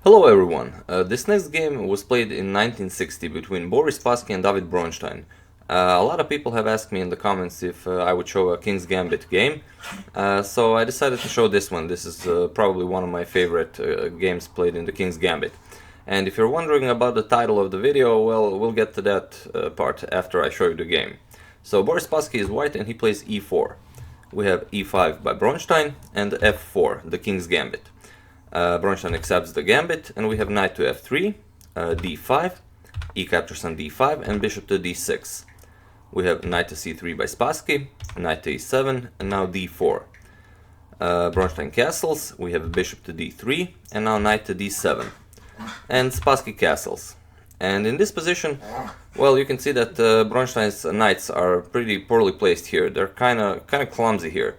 Hello everyone, this next game was played in 1960 between Boris, Spassky and David Bronstein. A lot of people have asked me in the comments if I would show a King's Gambit game, so I decided to show this one. This is probably one of my favorite games played in the King's Gambit. And if you're wondering about the title of the video, well, we'll get to that part after I show you the game. So Boris Spassky is white and he plays e4. We have e5 by Bronstein and f4, the King's Gambit. Bronstein accepts the gambit, and we have knight to f3, d5, e captures on d5, and bishop to d6. We have knight to c3 by Spassky, knight to e7, and now d4. Bronstein castles, we have bishop to d3, and now knight to d7. And Spassky castles. And in this position, well, you can see that Bronstein's knights are pretty poorly placed here. They're kind of clumsy here.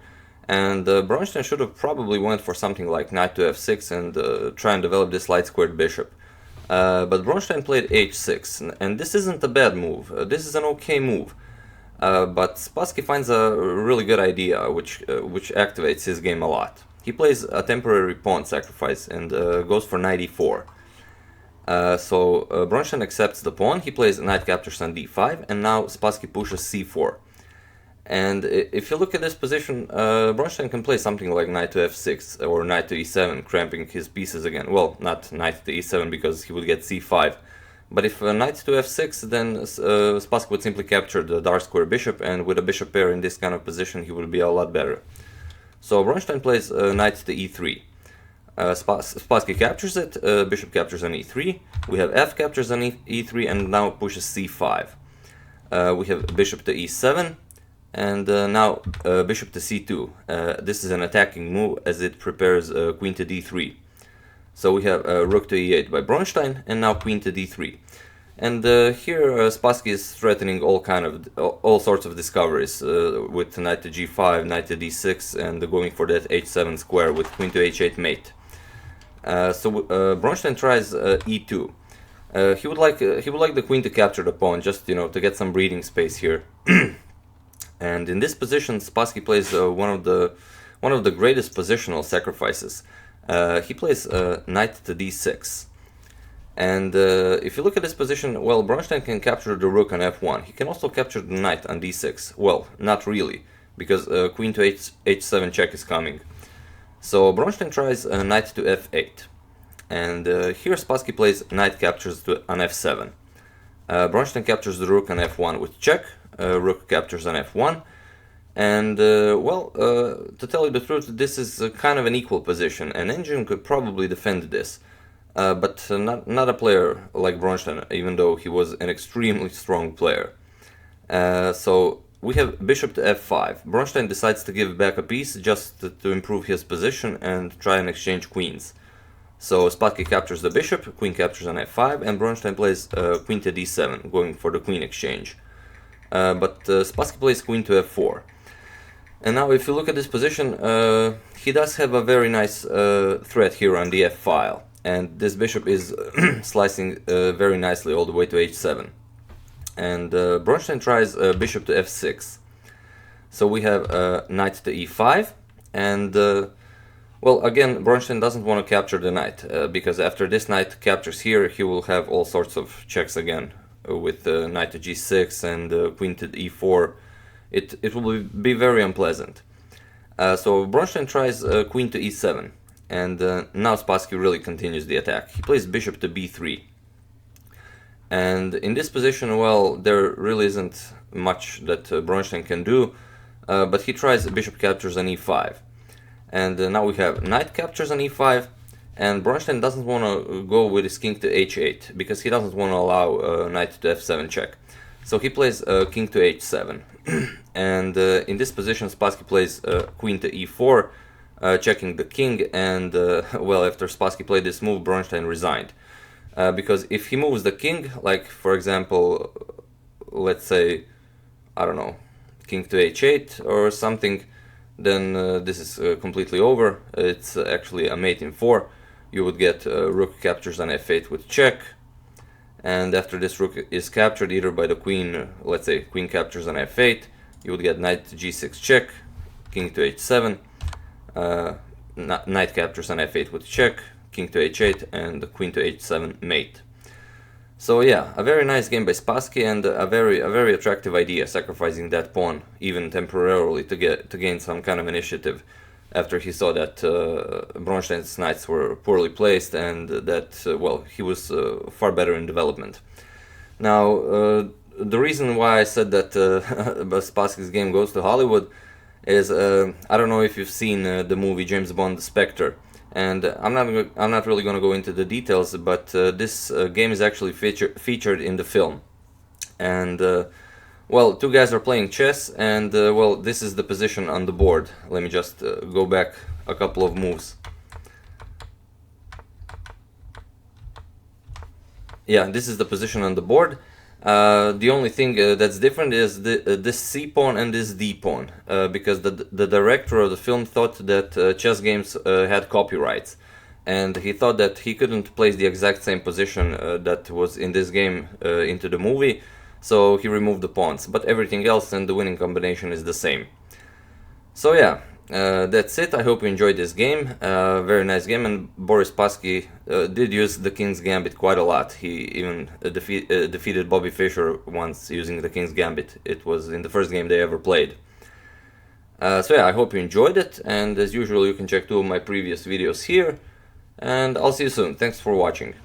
And Bronstein should have probably went for something like knight to f6 and try and develop this light squared bishop. But Bronstein played h6, and this isn't a bad move. This is an okay move. But Spassky finds a really good idea, which activates his game a lot. He plays a temporary pawn sacrifice and goes for knight e4. So Bronstein accepts the pawn, he plays knight captures on d5, and now Spassky pushes c4. And if you look at this position, Bronstein can play something like knight to f6 or knight to e7, cramping his pieces again. Well, not knight to e7 because he would get c5. But if knight to f6, then Spassky would simply capture the dark square bishop, and with a bishop pair in this kind of position, he would be a lot better. So Bronstein plays knight to e3. Spassky captures it, bishop captures on e3. We have f captures on e3 and now pushes c5. We have bishop to e7. And now bishop to c2. This is an attacking move as it prepares queen to d3. So we have rook to e8 by Bronstein, and now queen to d3. And here Spassky is threatening all sorts of discoveries with knight to g5, knight to d6, and going for that h7 square with queen to h8 mate. So Bronstein tries e2. He would like the queen to capture the pawn, just to get some breathing space here. And in this position, Spassky plays one of the greatest positional sacrifices. He plays knight to d6. And if you look at this position, well, Bronstein can capture the rook on f1. He can also capture the knight on d6. Well, not really, because queen to h7 check is coming. So Bronstein tries knight to f8. And here Spassky plays knight captures on f7. Bronstein captures the rook on f1 with check. Rook captures on f1, and to tell you the truth, this is kind of an equal position. An engine could probably defend this, but not a player like Bronstein, even though he was an extremely strong player. So we have bishop to f5. Bronstein decides to give back a piece just to improve his position and try and exchange queens. So Spassky captures the bishop, queen captures on f5, and Bronstein plays queen to d7, going for the queen exchange. But Spassky plays queen to f4. And now if you look at this position, he does have a very nice threat here on the f file. And this bishop is slicing very nicely all the way to h7. And Bronstein tries bishop to f6. So we have knight to e5. And, well, again, Bronstein doesn't want to capture the knight. Because after this knight captures here, he will have all sorts of checks again. With knight to g6 and queen to e4, it will be very unpleasant. So Bronstein tries queen to e7, and now Spassky really continues the attack. He plays bishop to b3. And in this position, well, there really isn't much that Bronstein can do, but he tries bishop captures on e5. And now we have knight captures on e5. And Bronstein doesn't want to go with his king to h8, because he doesn't want to allow knight to f7 check. So he plays king to h7. And in this position, Spassky plays queen to e4, checking the king. And, well, after Spassky played this move, Bronstein resigned. Because if he moves the king, like, for example, let's say, I don't know, king to h8 or something, then this is completely over. It's actually a mate in 4. You would get rook captures on f8 with check, and after this rook is captured either by the queen, let's say queen captures on f8, you would get knight to g6 check, king to h7, knight captures on f8 with check, king to h8, and queen to h7 mate. So yeah, a very nice game by Spassky, and a very attractive idea, sacrificing that pawn even temporarily to gain some kind of initiative, after he saw that Bronstein's knights were poorly placed and that well, he was far better in development. Now the reason why I said that Spassky's game goes to Hollywood is I don't know if you've seen the movie James Bond: SPECTRE. And I'm not really going to go into the details, but this game is actually featured in the film. And well, two guys are playing chess, and well, this is the position on the board. Let me just go back a couple of moves. Yeah, this is the position on the board. The only thing that's different is this C pawn and this D pawn, because the director of the film thought that chess games had copyrights, and he thought that he couldn't place the exact same position that was in this game into the movie, so he removed the pawns, but everything else and the winning combination is the same. So yeah, that's it. I hope you enjoyed this game. Very nice game, and Boris Spassky did use the King's Gambit quite a lot. He even defeated Bobby Fischer once using the King's Gambit. It was in the first game they ever played. So yeah, I hope you enjoyed it, and as usual you can check two of my previous videos here, and I'll see you soon. Thanks for watching.